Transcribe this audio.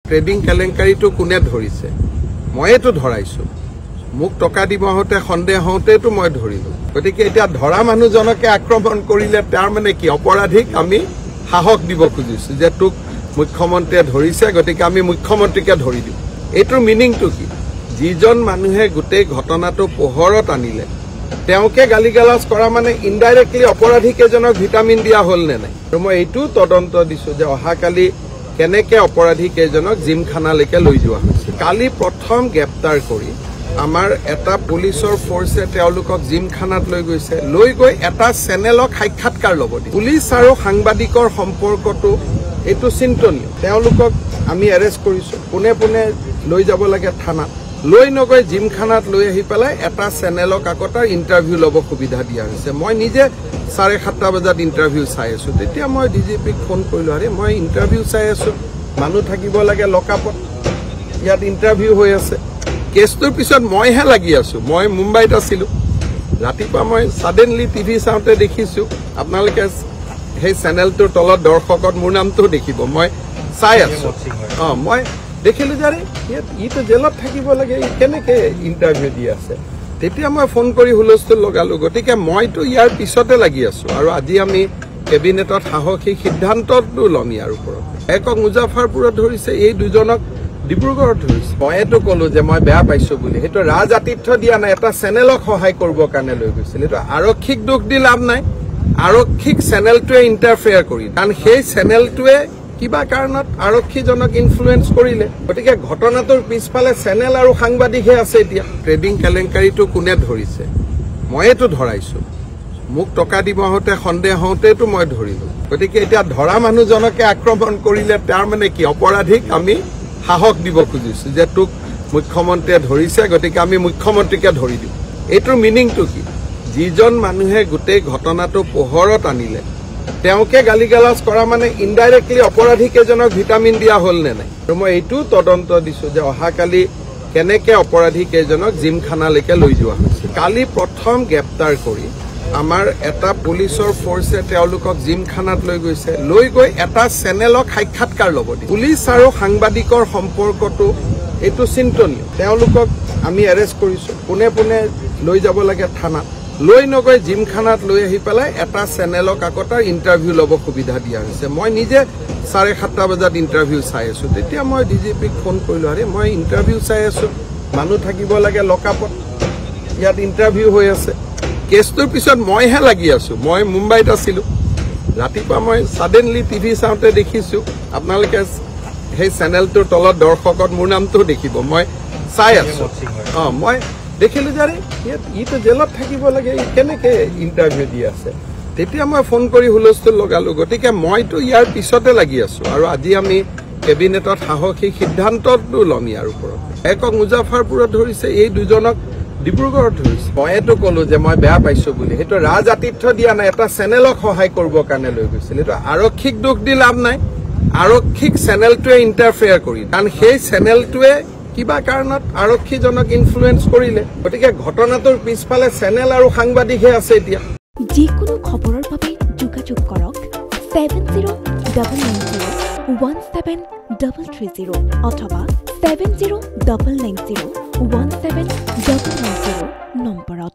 trading কেলেংকাৰীটো কোনে ধৰিছে মইতো ধৰাইছো মোক টকা দিব হওঁতে সন্দেহ হওঁতেতো মই ধৰিলো গতিকে এতিয়া ধৰা মানুহজনকে আক্ৰমণ কৰিলে তাৰ মানে কি অপৰাধীক আমি সাহস দিব খুজিছো যে তোক মুখ্যমন্ত্ৰীয়ে ধৰিছে গতিকে আমি মুখ্যমন্ত্ৰীকে ধৰি দিম এইটোৰ মিনিংটো কি যিজন মানুহে গোটেই ঘটনাটো পোহৰত আনিলে তেওঁকে গালিগালাজ কৰা মানে ইনডাইৰেক্টলি অপৰাধী কেইজনক ভিটামিন দিয়া হ'ল নে নাই আৰু মই এইটো তদন্ত দিছো যে অহাকালি কেনেকে অপৰাধী কেইজনক জিমখানালৈকে লৈ যোৱা হৈছে কালি প্ৰথম গ্ৰেপ্তাৰ কৰি আমাৰ এটা পুলিচৰ ফৰ্চে তেওঁলোকক জিমখানাত লৈ গৈছে লৈ গৈ এটা চেনেলক সাক্ষাৎকাৰ ল'ব দিয়ে পুলিচ আৰু সাংবাদিকৰ সম্পৰ্কটো এইটো চিন্তনীয় তেওঁলোকক আমি এৰেষ্ট কৰিছো পুনে পুনে লৈ যাব লাগে থানাত লৈ নগৈ জিমখানাত লৈ আহি পেলাই এটা চেনেলক আগতে ইণ্টাৰভিউ ল'ব সুবিধা দিয়া হৈছে মই নিজে 7:30 বজাত ইণ্টাৰভিউ চাই আছো তেতিয়া মই ডিজিপিক ফোন কৰিলো আৰে মই ইণ্টাৰভিউ চাই আছো মানুহ থাকিব লাগে লকআপত ইয়াত ইণ্টাৰভিউ হৈ আছে কেছটোৰ পিছত মইহে লাগি আছো মই মুম্বাইত আছিলো ৰাতিপুৱা মই সাডেনলি টিভি চাওঁতে দেখিছো আপোনালোকে সেই চেনেলটোৰ তলত দৰ্শকত মোৰ নামটো দেখিব মই চাই আছো মই দেখিলো যে ইটো জেলত থাকিব লাগে কেনেকে ইণ্টাৰভিউ দি আছে তেতিয়া মই ফোন কৰি হুলস্থুল লগালো গতিকে মইতো ইয়াৰ পিছতে লাগি আছো আৰু আজি আমি কেবিনেটত সাহসী সিদ্ধান্তটো ল'ম ইয়াৰ ওপৰত একক মুজাফৰপুৰত ধৰিছে এই দুজনক ডিব্ৰুগড়ত ধৰিছে মইতো ক'লো যে মই বেয়া পাইছো বুলি সেইটো ৰাজআতিথ্য দিয়া নাই এটা চেনেলক সহায় কৰিবৰ কাৰণে লৈ গৈছিল এইটো আৰক্ষীক দুখ দি লাভ নাই আৰক্ষীক চেনেলটোৱে ইণ্টাৰফেয়াৰ কৰি কাৰণ সেই চেনেলটোৱে কিবা কাৰণত আৰক্ষীজনক ইনফ্লুৱেঞ্চ কৰিলে গতিকে ঘটনাটোৰ পিছফালে চেনেল আৰু সাংবাদিকহে আছে এতিয়া ট্ৰেডিং কেলেংকাৰীটো কোনে ধৰিছে মইতো ধৰাইছো মোক টকা দিব হওঁতে সন্দেহ হওঁতেতো মই ধৰিলো গতিকে এতিয়া ধৰা মানুহজনকে আক্ৰমণ কৰিলে তাৰ মানে কি অপৰাধীক আমি সাহস দিব খুজিছো যে তোক মুখ্যমন্ত্ৰীয়ে ধৰিছে গতিকে আমি মুখ্যমন্ত্ৰীকে ধৰি দিম এইটোৰ মিনিংটো কি যিজন মানুহে গোটেই ঘটনাটো পোহৰত আনিলে তেওঁকে গালিগালাজ কৰা মানে ইনডাইৰেক্টলি অপৰাধী কেইজনক ভিটামিন দিয়া হ'ল নে নাই আৰু মই এইটো তদন্ত দিছো যে অহাকালি কেনেকে অপৰাধী কেইজনক জিমখানালৈকে লৈ যোৱা হৈছে কালি প্ৰথম গ্ৰেপ্তাৰ কৰি আমাৰ এটা পুলিচৰ ফৰ্চে তেওঁলোকক জিমখানাত লৈ গৈছে লৈ গৈ এটা চেনেলক সাক্ষাৎকাৰ ল'ব দিয়ে পুলিচ আৰু সাংবাদিকৰ সম্পৰ্কটো এইটো চিন্তনীয় তেওঁলোকক আমি এৰেষ্ট কৰিছো পুনে পুনে লৈ যাব লাগে থানাত লৈ নগৈ জিমখানাত লৈ আহি পেলাই এটা চেনেলক আগতে ইণ্টাৰভিউ ল'ব সুবিধা দিয়া হৈছে মই নিজে 7:30 বজাত ইণ্টাৰভিউ চাই আছো তেতিয়া মই ডিজিপিক ফোন কৰিলো আৰে মই ইণ্টাৰভিউ চাই আছো মানুহ থাকিব লাগে লকআপত ইয়াত ইণ্টাৰভিউ হৈ আছে কেছটোৰ পিছত মইহে লাগি আছো মই মুম্বাইত আছিলো ৰাতিপুৱা মই সাডেনলি টিভি চাওঁতে দেখিছো আপোনালোকে সেই চেনেলটোৰ তলত দৰ্শকত মোৰ নামটো দেখিব মই চাই আছো মই দেখিলো যে ইটো জেলত থাকিব লাগে কেনেকে ইণ্টাৰভিউ দি আছে তেতিয়া মই ফোন কৰি হুলস্থুল লগালো গতিকে মইতো ইয়াৰ পিছতে লাগি আছো আৰু আজি আমি কেবিনেটত সাহসী সিদ্ধান্তটো ল'ম ইয়াৰ ওপৰত একক মুজাফৰপুৰত ধৰিছে এই দুজনক ডিব্ৰুগড়ত ধৰিছে মইতো ক'লো যে মই বেয়া পাইছো বুলি সেইটো ৰাজআতিথ্য দিয়া নাই এটা চেনেলক সহায় কৰিবৰ কাৰণে লৈ গৈছিল এইটো আৰক্ষীক দুখ দি লাভ নাই আৰক্ষীক চেনেলটোৱে ইণ্টাৰফেয়াৰ কৰি কাৰণ সেই চেনেলটোৱে কিবা কাৰণত আৰক্ষীজনক ইনফ্লুৱেঞ্চ কৰিলে গতিকে ঘটনাটোৰ পিছফালে চেনেল আৰু সাংবাদিকহে আছে এতিয়া যিকোনো খবৰৰ বাবে যোগাযোগ কৰক 7099017330 অথবা 7099017390 নম্বৰত